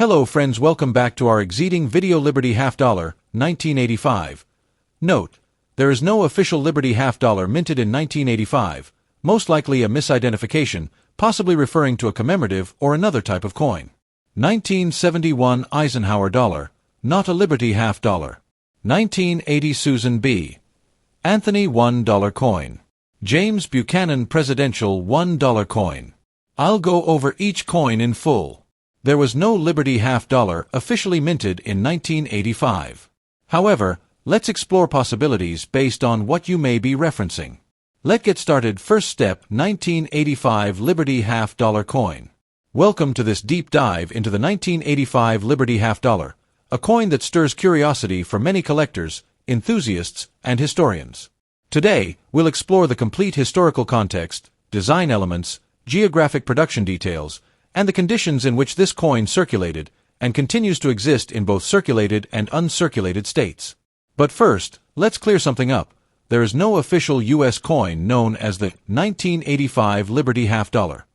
Hello friends, welcome back to our exciting video Liberty half dollar, 1985. Note, there is no official Liberty half dollar minted in 1985, most likely a misidentification, possibly referring to a commemorative or another type of coin. 1971 Eisenhower dollar, not a Liberty half dollar. 1980 Susan B. Anthony $1 coin. James Buchanan presidential $1 coin. I'll go over each coin in full. There was no Liberty half dollar officially minted in 1985. However, let's explore possibilities based on what you may be referencing. Let's get started. First step, 1985 Liberty half dollar coin. Welcome to this deep dive into the 1985 Liberty half dollar, a coin that stirs curiosity for many collectors, enthusiasts, and historians. Today, we'll explore the complete historical context, design elements, geographic production details, and the conditions in which this coin circulated and continues to exist in both circulated and uncirculated states. But first, let's clear something up. There is no official U.S. coin known as the 1985 Liberty half dollar.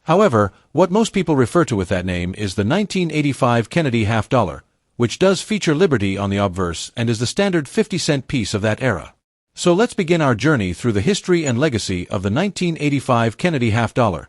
However, what most people refer to with that name is the 1985 Kennedy half dollar, which does feature Liberty on the obverse and is the standard 50-cent piece of that era. So let's begin our journey through the history and legacy of the 1985 Kennedy half dollar,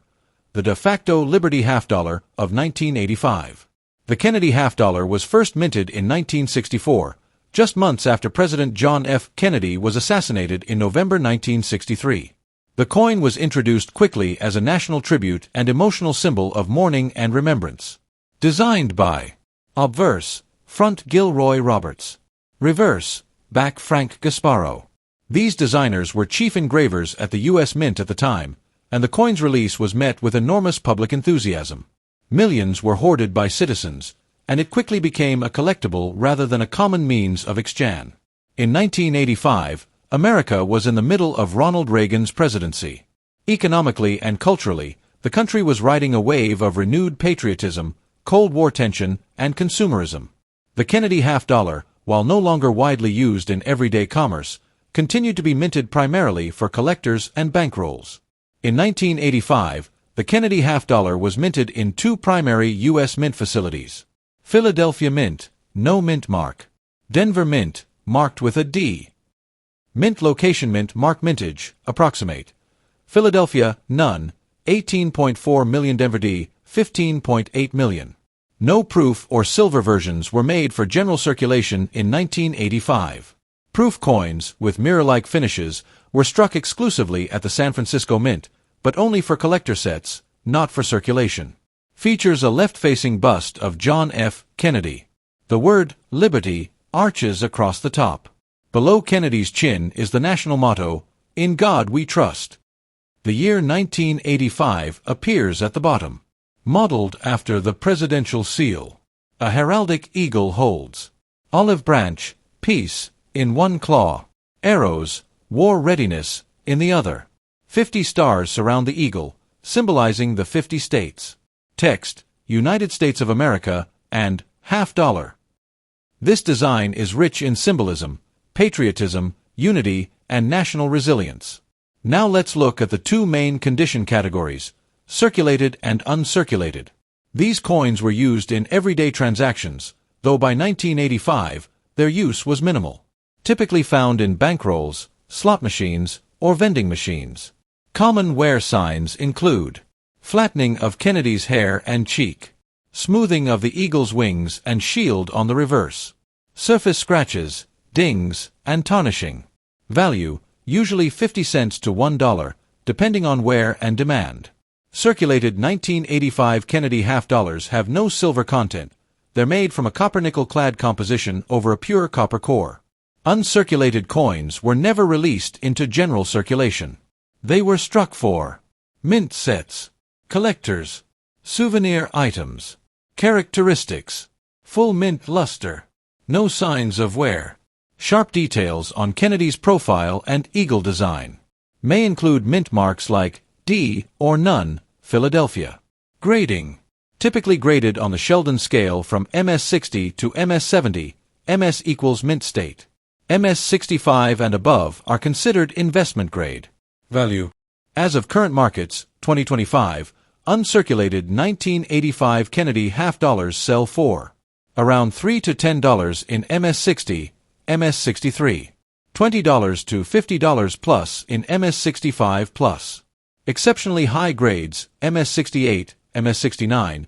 the de facto Liberty half dollar of 1985. The Kennedy half dollar was first minted in 1964, just months after President John F. Kennedy was assassinated in November 1963. The coin was introduced quickly as a national tribute and emotional symbol of mourning and remembrance. Designed by obverse, front Gilroy Roberts, reverse, back Frank Gasparro. These designers were chief engravers at the U.S. Mint at the time, and the coin's release was met with enormous public enthusiasm. Millions were hoarded by citizens, and it quickly became a collectible rather than a common means of exchange. In 1985, America was in the middle of Ronald Reagan's presidency. Economically and culturally, the country was riding a wave of renewed patriotism, Cold War tension, and consumerism. The Kennedy half dollar, while no longer widely used in everyday commerce, continued to be minted primarily for collectors and bankrolls. In 1985, the Kennedy half dollar was minted in two primary U.S. mint facilities. Philadelphia Mint, no mint mark. Denver Mint, marked with a D. Mint location mint mark mintage, approximate. Philadelphia, none, 18.4 million. Denver D, 15.8 million. No proof or silver versions were made for general circulation in 1985. Proof coins, with mirror-like finishes, were struck exclusively at the San Francisco Mint, but only for collector sets, not for circulation. Features a left-facing bust of John F. Kennedy. The word, Liberty, arches across the top. Below Kennedy's chin is the national motto, In God We Trust. The year 1985 appears at the bottom. Modeled after the presidential seal. A heraldic eagle holds. Olive branch, peace, in one claw. Arrows, war readiness, in the other. 50 stars surround the eagle, symbolizing the 50 states. Text, United States of America, and half dollar. This design is rich in symbolism, patriotism, unity, and national resilience. Now let's look at the two main condition categories, circulated and uncirculated. These coins were used in everyday transactions, though by 1985, their use was minimal. Typically found in bankrolls, slot machines, or vending machines. Common wear signs include flattening of Kennedy's hair and cheek, smoothing of the eagle's wings and shield on the reverse, surface scratches, dings, and tarnishing. Value, usually 50 cents to $1, depending on wear and demand. Circulated 1985 Kennedy half dollars have no silver content. They're made from a copper-nickel-clad composition over a pure copper core. Uncirculated coins were never released into general circulation. They were struck for mint sets, collectors, souvenir items. Characteristics: full mint luster, no signs of wear. Sharp details on Kennedy's profile and eagle design. May include mint marks like D or none, Philadelphia. Grading: typically graded on the Sheldon scale from MS-60 to MS-70, MS equals mint state. MS-65 and above are considered investment grade. Value: as of current markets, 2025, uncirculated 1985 Kennedy half dollars sell for around $3 to $10 in MS-60, MS-63, $20 to $50 plus in MS-65 plus. Exceptionally high grades, MS-68, MS-69,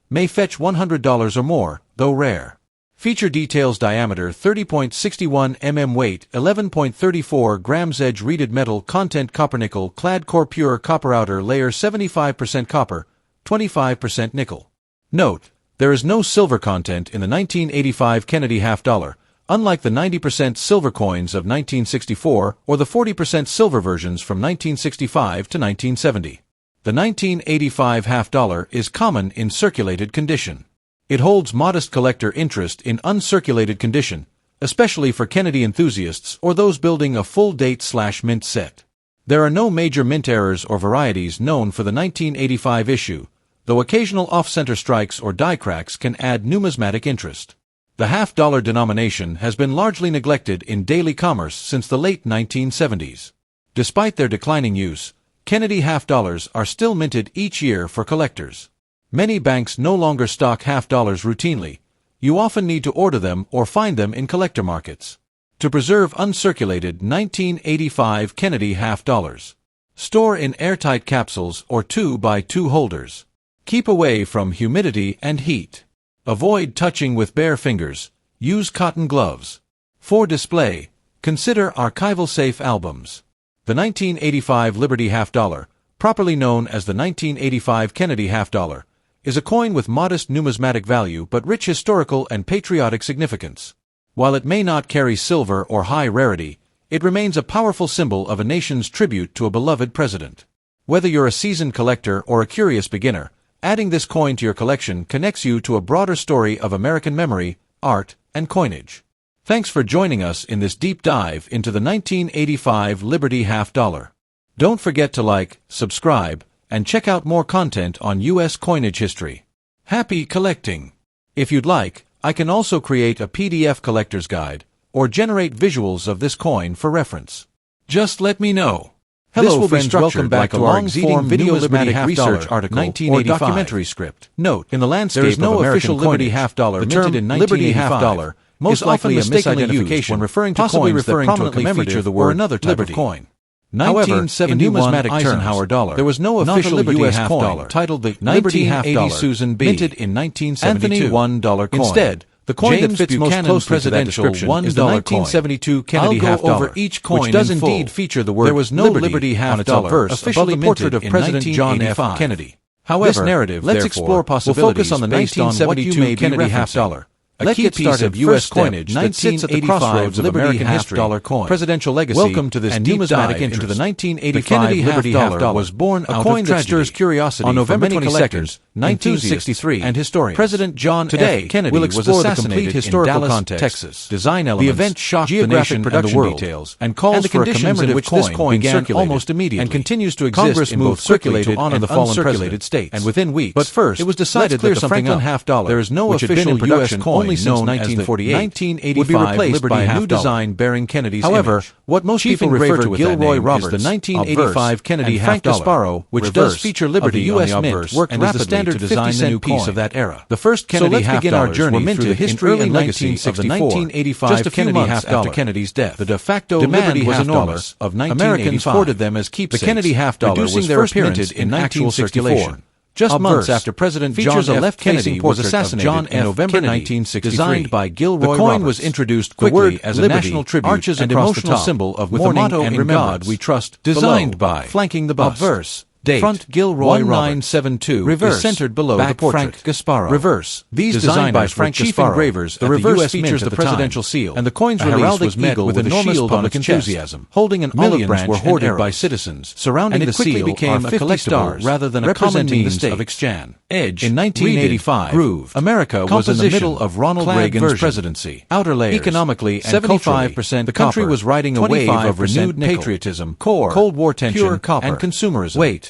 may fetch $100 or more, though rare. Feature details diameter 30.61 mm, weight 11.34 grams, edge reeded metal, content copper nickel, clad core, pure copper, outer layer 75% copper, 25% nickel. Note: there is no silver content in the 1985 Kennedy half dollar, unlike the 90% silver coins of 1964 or the 40% silver versions from 1965 to 1970. The 1985 half dollar is common in circulated condition. It holds modest collector interest in uncirculated condition, especially for Kennedy enthusiasts or those building a full date/mint set. There are no major mint errors or varieties known for the 1985 issue, though occasional off-center strikes or die cracks can add numismatic interest. The half-dollar denomination has been largely neglected in daily commerce since the late 1970s. Despite their declining use, Kennedy half dollars are still minted each year for collectors. Many banks no longer stock half dollars routinely. You often need to order them or find them in collector markets. To preserve uncirculated 1985 Kennedy half dollars, store in airtight capsules or 2x2 holders. Keep away from humidity and heat. Avoid touching with bare fingers. Use cotton gloves. For display, consider archival safe albums. The 1985 Liberty half dollar, properly known as the 1985 Kennedy half dollar, is a coin with modest numismatic value but rich historical and patriotic significance. While it may not carry silver or high rarity, it remains a powerful symbol of a nation's tribute to a beloved president. Whether you're a seasoned collector or a curious beginner, adding this coin to your collection connects you to a broader story of American memory, art, and coinage. Thanks for joining us in this deep dive into the 1985 Liberty half dollar. Don't forget to like, subscribe, and check out more content on U.S. coinage history. Happy collecting! If you'd like, I can also create a PDF collector's guide, or generate visuals of this coin for reference. Just let me know. Hello, this will friends, welcome back to our exceeding video Liberty half research article or documentary script. Note: in the landscape there is no official Liberty half dollar minted in 1985. Half dollar most likely a misidentification when referring to coins that prominently feature the word another type of coin. However, in numismatic Eisenhower dollar, there was no official U.S. coin dollar titled the Liberty half dollar Susan B. minted in 1972 $1 coin. Instead, the coin James that fits Buchanan most presidential $1 is the 1972 Kennedy half dollar, over each coin which does indeed feature the word there was no Liberty half dollar officially portrait of President John F. Kennedy. However, this narrative, let's explore possibilities will focus on the 1972 Kennedy half dollar. A key piece of U.S. coinage that sits at the crossroads of American history, presidential legacy, welcome to this and numismatic interest. Into the 1985 Kennedy Liberty half dollar was born a coin that stirs curiosity on November 22, 1963, and historians. President John F. Kennedy was assassinated in Dallas, Texas. Design elements, the event shocked the nation and the world, details, and calls for a commemorative coin this coin began almost immediately and continues to exist. Congress moved circulated to honor the fallen president, states, and within weeks. But first, it was decided that the Franklin half dollar, there is no official U.S. coin known as the 1985 would be replaced by a new design bearing Kennedy's image. What most people refer to Gilroy Roberts is the 1985 Kennedy half dollar, Gasparro, which does feature Liberty on the obverse, worked and is the standard 50-cent piece of that era. The first Kennedy half dollars were minted the history and legacy of the 1985 just a few months after Kennedy's death. The de facto Liberty was enormous. Americans hoarded them as keepsakes. The Kennedy half dollar was first minted in actual circulation. Just months after President John F. Kennedy was assassinated in November 1963, designed by Gilroy Roberts. The coin was introduced quickly as a national tribute and emotional symbol of mourning and remembrance. God we trust. Designed by, flanking the bust. Obverse. Date. Front Gilroy 1972 reverse is centered below the portrait. Frank Gasparro. Reverse. These designed by Frank chief Gasparro. Engravers. The reverse features the presidential seal, and the coin's release was met with enormous public enthusiasm. Holding an olive branch were hoarded by citizens. Surrounding the seal became a collectible rather than a common means of exchange. Edge. In 1985, grooved. America was in the middle of Ronald Reagan's presidency. Outer layers. Economically and 75%. The country was riding a wave of renewed patriotism, core, Cold War tension, and consumerism. Weight.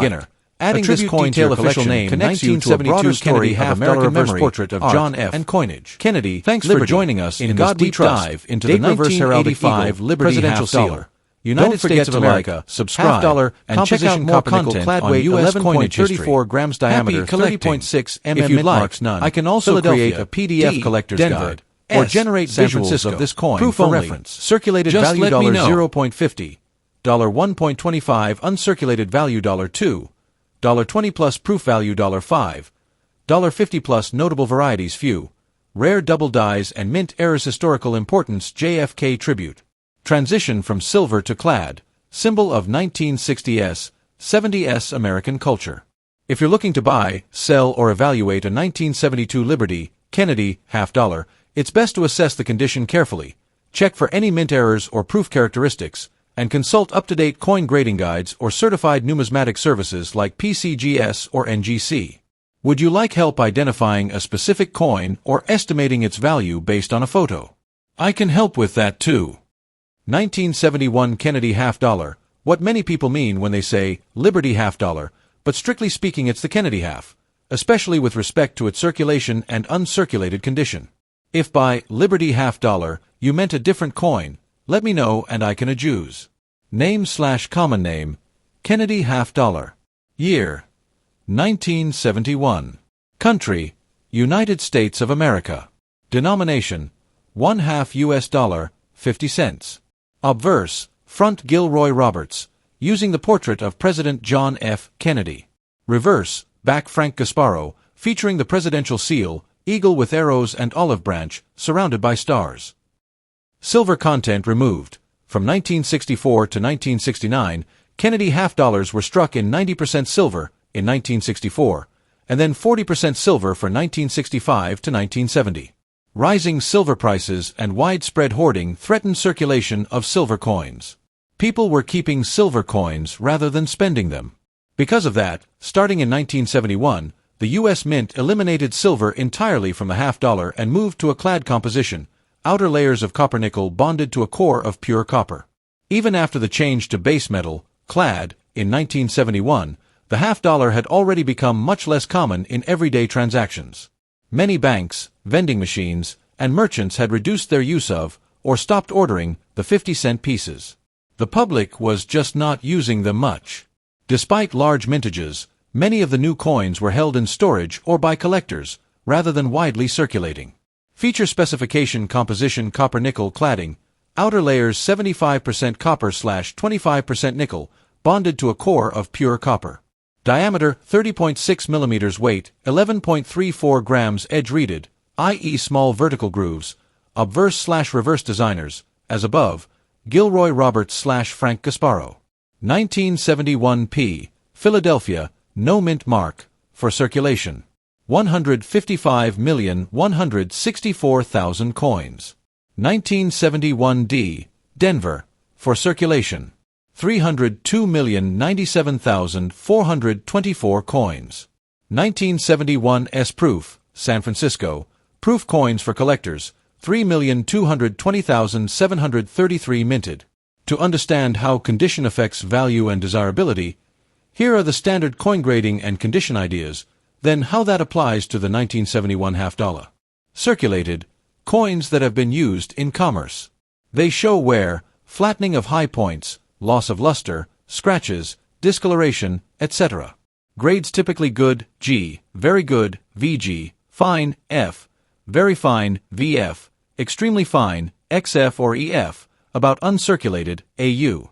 beginner. Adding this Attribute coin to your detail official collection name connects you to a broader story of American memory, portrait of John F. and coinage. Kennedy, Thanks Liberty. for joining us in in God this we deep trust. dive into Date the reverse heraldic 1985 eagle, Liberty presidential half dollar. seal. United Don't forget States of to America, like, subscribe, $1/2 and check out more content clad on weight U.S. 11.34 coinage history. grams diameter, Happy collecting. 30.6 mm If you'd mint like, marks none. I can also Philadelphia, create a PDF D, collector's Denver, guide or S, generate San visuals Francisco. of this coin Proof for only. reference. Circulated Just value let me know. $0.50, $1.25 uncirculated value $2, $20 plus proof value $5, $50 plus notable varieties few, rare double dies and mint errors historical importance JFK tribute. Transition from silver to clad, symbol of 1960s, 70s American culture. If you're looking to buy, sell, or evaluate a 1972 Liberty, Kennedy, $50, it's best to assess the condition carefully, check for any mint errors or proof characteristics, and consult up-to-date coin grading guides or certified numismatic services like PCGS or NGC. Would you like help identifying a specific coin or estimating its value based on a photo? I can help with that too. 1971 Kennedy $50, what many people mean when they say Liberty $50, but strictly speaking it's the Kennedy half, especially with respect to its circulation and uncirculated condition. If by Liberty $50 you meant a different coin, let me know and I can adjust. Name/common name, Kennedy $50. Year, 1971. Country, United States of America. Denomination, $1/2 US, 50 cents. Obverse, front Gilroy Roberts, using the portrait of President John F. Kennedy. Reverse, back Frank Gasparro, featuring the presidential seal, eagle with arrows and olive branch, surrounded by stars. Silver content removed. From 1964 to 1969, Kennedy $50 were struck in 90% silver in 1964, and then 40% silver for 1965 to 1970. Rising silver prices and widespread hoarding threatened circulation of silver coins. People were keeping silver coins rather than spending them. Because of that, starting in 1971, the U.S. Mint eliminated silver entirely from the $50 and moved to a clad composition, outer layers of copper-nickel bonded to a core of pure copper. Even after the change to base metal, clad, in 1971, the $50 had already become much less common in everyday transactions. Many banks, vending machines, and merchants had reduced their use of, or stopped ordering, the 50-cent pieces. The public was just not using them much. Despite large mintages, many of the new coins were held in storage or by collectors, rather than widely circulating. Feature specification composition copper-nickel cladding, outer layers 75% copper/25% nickel, bonded to a core of pure copper. Diameter 30.6 mm, weight 11.34 grams, edge reeded, i.e. small vertical grooves, obverse/reverse designers, as above, Gilroy Roberts/Frank Gasparro. 1971 P. Philadelphia, no mint mark, for circulation. 155,164,000 coins. 1971 D. Denver, for circulation. 302,097,424 coins. 1971 S. Proof, San Francisco, proof coins for collectors, 3,220,733 minted. To understand how condition affects value and desirability, here are the standard coin grading and condition ideas, then how that applies to the 1971 $50. Circulated, coins that have been used in commerce. They show wear, flattening of high points, loss of luster, scratches, discoloration, etc. Grades typically good, G, very good, VG, fine, F, very fine, VF, extremely fine, XF or EF, about uncirculated, AU.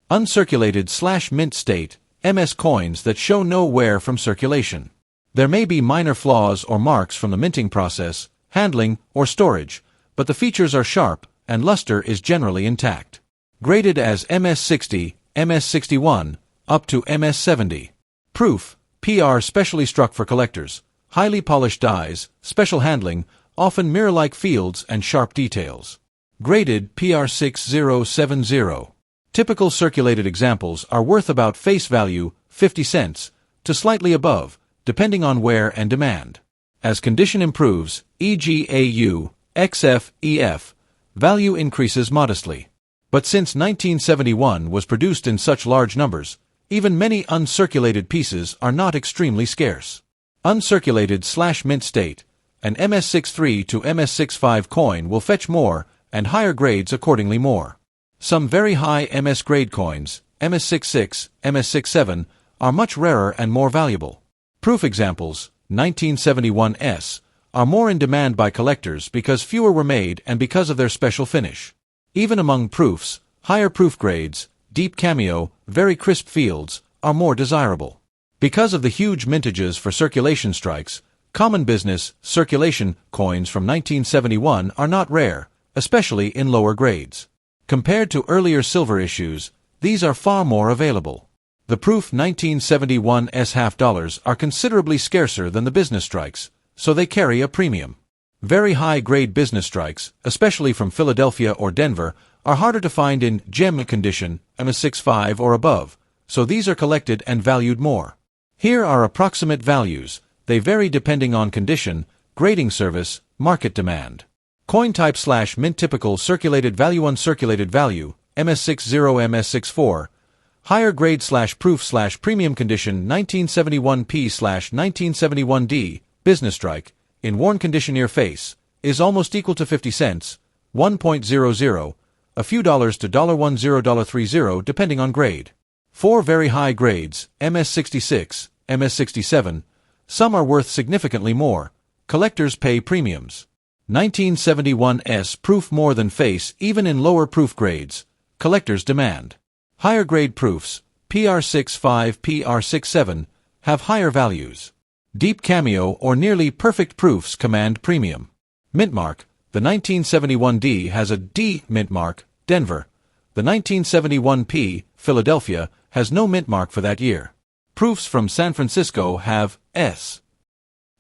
Uncirculated/mint state, MS coins that show no wear from circulation. There may be minor flaws or marks from the minting process, handling, or storage, but the features are sharp, and luster is generally intact. Graded as MS60, MS61, up to MS70. Proof, PR specially struck for collectors, highly polished dies, special handling, often mirror-like fields and sharp details. Graded PR6070. Typical circulated examples are worth about face value, 50 cents, to slightly above, depending on wear and demand. As condition improves, e.g. AU, XF, EF, value increases modestly. But since 1971 was produced in such large numbers, even many uncirculated pieces are not extremely scarce. Uncirculated/mint state, an MS63 to MS65 coin will fetch more, and higher grades accordingly more. Some very high MS grade coins, MS66, MS67, are much rarer and more valuable. Proof examples, 1971s, are more in demand by collectors because fewer were made and because of their special finish. Even among proofs, higher proof grades, deep cameo, very crisp fields, are more desirable. Because of the huge mintages for circulation strikes, common business, circulation coins from 1971 are not rare, especially in lower grades. Compared to earlier silver issues, these are far more available. The proof 1971s half dollars are considerably scarcer than the business strikes, so they carry a premium. Very high-grade business strikes, especially from Philadelphia or Denver, are harder to find in gem condition, MS65 or above, so these are collected and valued more. Here are approximate values. They vary depending on condition, grading service, market demand. Coin type / mint typical circulated value uncirculated value, MS60 MS64, higher grade / proof / premium condition 1971p / 1971d, business strike, in worn condition near face, is almost equal to 50 cents, 1.00, a few dollars to $10, $30 depending on grade. 4 very high grades, MS66, MS67, some are worth significantly more. Collectors pay premiums. 1971s proof more than face even in lower proof grades. Collectors demand. Higher grade proofs, PR65, PR67, have higher values. Deep cameo or nearly perfect proofs command premium. Mint mark, the 1971D has a D mint mark, Denver. The 1971P, Philadelphia, has no mint mark for that year. Proofs from San Francisco have S.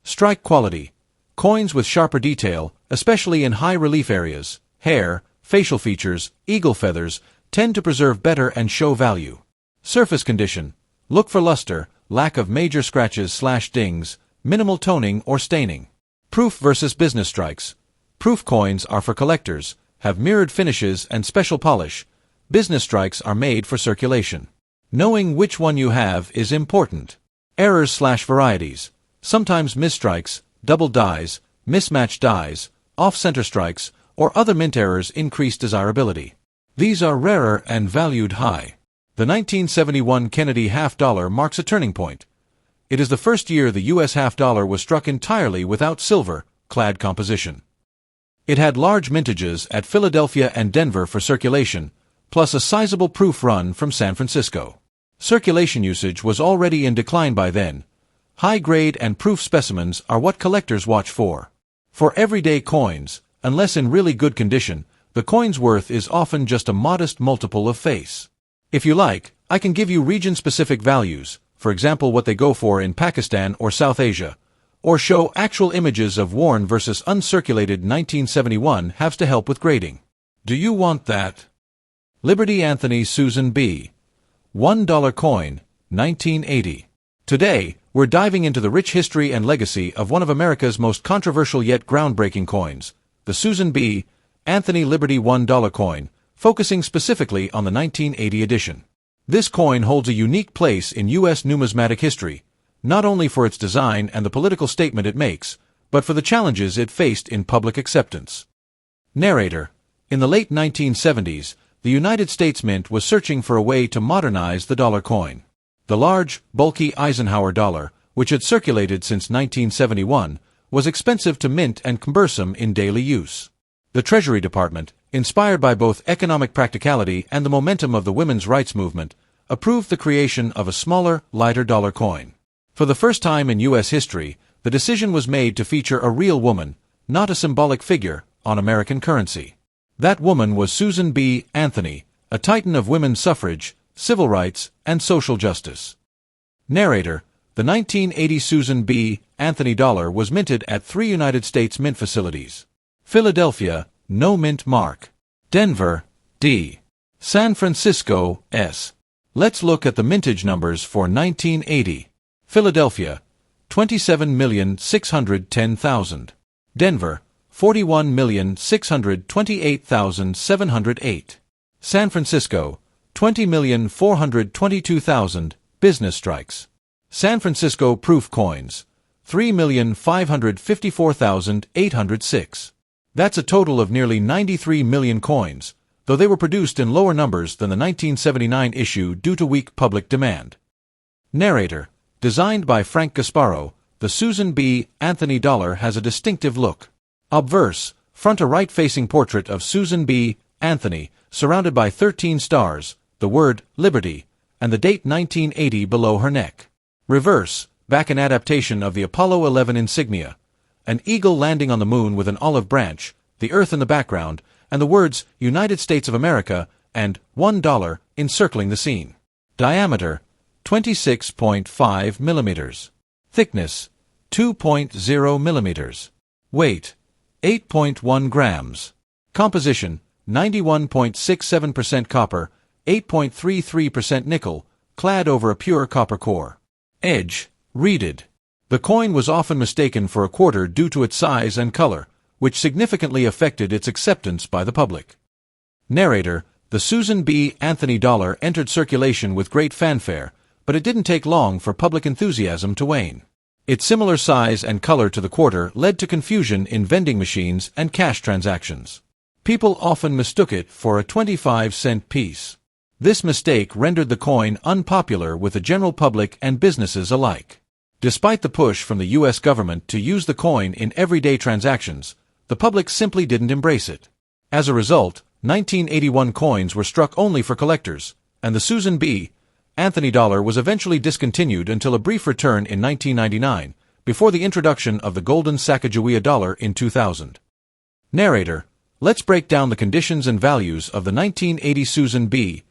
Strike quality. Coins with sharper detail, especially in high relief areas, hair, facial features, eagle feathers, tend to preserve better and show value. Surface condition. Look for luster, lack of major scratches / dings, minimal toning or staining. Proof versus business strikes. Proof coins are for collectors, have mirrored finishes and special polish. Business strikes are made for circulation. Knowing which one you have is important. Errors / varieties. Sometimes misstrikes, double dies, mismatched dies, off-center strikes, or other mint errors increase desirability. These are rarer and valued high. The 1971 Kennedy half dollar marks a turning point. It is the first year the U.S. half dollar was struck entirely without silver, clad composition. It had large mintages at Philadelphia and Denver for circulation, plus a sizable proof run from San Francisco. Circulation usage was already in decline by then. High-grade and proof specimens are what collectors watch for. For everyday coins, unless in really good condition, the coin's worth is often just a modest multiple of face. If you like, I can give you region-specific values, for example what they go for in Pakistan or South Asia, or show actual images of worn versus uncirculated 1971 halves to help with grading. Do you want that? Liberty Anthony Susan B. $1 coin, 1980. Today, we're diving into the rich history and legacy of one of America's most controversial yet groundbreaking coins, the Susan B. Anthony Liberty $1 coin, focusing specifically on the 1980 edition. This coin holds a unique place in U.S. numismatic history, not only for its design and the political statement it makes, but for the challenges it faced in public acceptance. Narrator. In the late 1970s, the United States Mint was searching for a way to modernize the dollar coin. The large, bulky Eisenhower dollar, which had circulated since 1971, was expensive to mint and cumbersome in daily use. The Treasury Department, inspired by both economic practicality and the momentum of the women's rights movement, approved the creation of a smaller, lighter dollar coin. For the first time in U.S. history, the decision was made to feature a real woman, not a symbolic figure, on American currency. That woman was Susan B. Anthony, a titan of women's suffrage, civil rights, and social justice. Narrator. The 1980 Susan B. Anthony dollar was minted at 3 United States Mint facilities. Philadelphia, no mint mark. Denver, D. San Francisco, S. Let's look at the mintage numbers for 1980. Philadelphia, 27,610,000. Denver, 41,628,708. San Francisco, 20,422,000, business strikes. San Francisco proof coins, 3,554,806. That's a total of nearly 93 million coins, though they were produced in lower numbers than the 1979 issue due to weak public demand. Narrator. Designed by Frank Gasparro, the Susan B. Anthony dollar has a distinctive look. Obverse, front a right-facing portrait of Susan B. Anthony, surrounded by 13 stars, the word Liberty, and the date 1980 below her neck. Reverse, back an adaptation of the Apollo 11 insignia, an eagle landing on the moon with an olive branch, the Earth in the background, and the words United States of America and $1 encircling the scene. Diameter, 26.5 millimeters. Thickness, 2.0 millimeters. Weight, 8.1 grams. Composition, 91.67% copper, 8.33% nickel, clad over a pure copper core. Edge, reeded. The coin was often mistaken for a quarter due to its size and color, which significantly affected its acceptance by the public. Narrator. The Susan B. Anthony dollar entered circulation with great fanfare, but it didn't take long for public enthusiasm to wane. Its similar size and color to the quarter led to confusion in vending machines and cash transactions. People often mistook it for a 25-cent piece. This mistake rendered the coin unpopular with the general public and businesses alike. Despite the push from the U.S. government to use the coin in everyday transactions, the public simply didn't embrace it. As a result, 1981 coins were struck only for collectors, and the Susan B. Anthony dollar was eventually discontinued until a brief return in 1999, before the introduction of the golden Sacagawea dollar in 2000. Narrator. Let's break down the conditions and values of the 1980 Susan B.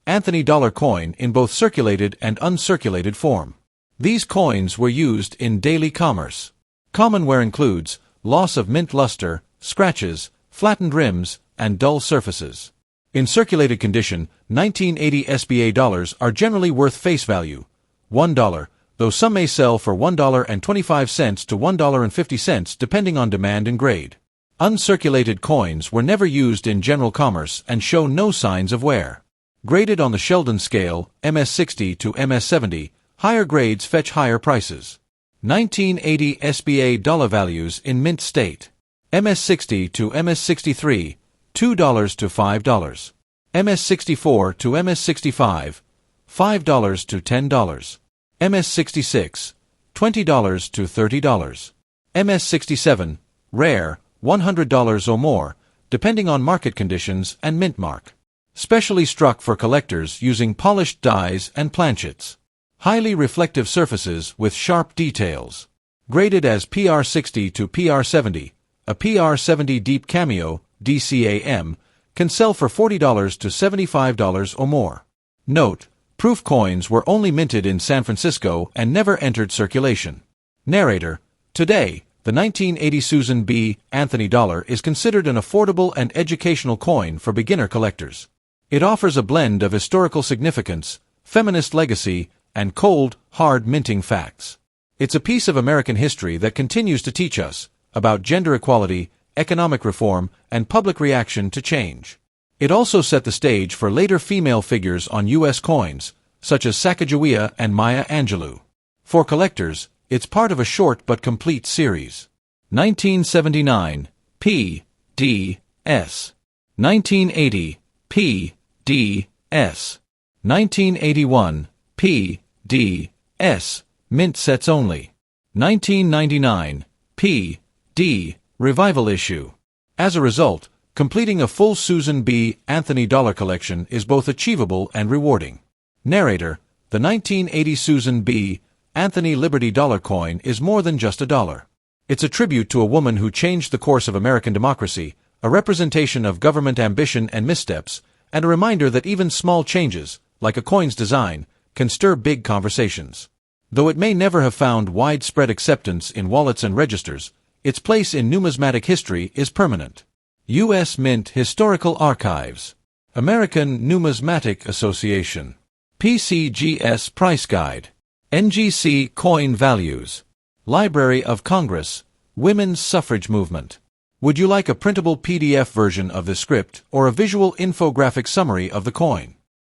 Anthony dollar coin in both circulated and uncirculated form. These coins were used in daily commerce. Common wear includes loss of mint luster, scratches, flattened rims, and dull surfaces. In circulated condition, 1980 SBA dollars are generally worth face value, $1, though some may sell for $1.25 to $1.50 depending on demand and grade. Uncirculated coins were never used in general commerce and show no signs of wear. Graded on the Sheldon scale, MS60 to MS70, higher grades fetch higher prices. 1980 SBA dollar values in mint state. MS60 to MS63, $2 to $5. MS64 to MS65, $5 to $10. MS66, $20 to $30. MS67, rare, $100 or more, depending on market conditions and mint mark. Specially struck for collectors using polished dies and planchets. Highly reflective surfaces with sharp details. Graded as PR60 to PR70, a PR70 Deep Cameo, DCAM, can sell for $40 to $75 or more. Note, proof coins were only minted in San Francisco and never entered circulation. Narrator. Today, the 1980 Susan B. Anthony dollar is considered an affordable and educational coin for beginner collectors. It offers a blend of historical significance, feminist legacy, and cold, hard minting facts. It's a piece of American history that continues to teach us about gender equality, economic reform, and public reaction to change. It also set the stage for later female figures on U.S. coins, such as Sacagawea and Maya Angelou. For collectors, it's part of a short but complete series. 1979, P. D. S. 1980, P. D. S. 1981, P. D. S. Mint sets only. 1999, P. D. Revival issue. As a result, completing a full Susan B. Anthony dollar collection is both achievable and rewarding. Narrator. The 1980 Susan B. Anthony Liberty dollar coin is more than just a dollar. It's a tribute to a woman who changed the course of American democracy, a representation of government ambition and missteps, and a reminder that even small changes, like a coin's design, can stir big conversations. Though it may never have found widespread acceptance in wallets and registers, its place in numismatic history is permanent. U.S. Mint Historical Archives. American Numismatic Association. PCGS Price Guide. NGC Coin Values. Library of Congress. Women's Suffrage Movement. Would you like a printable PDF version of the script or a visual infographic summary of the coin?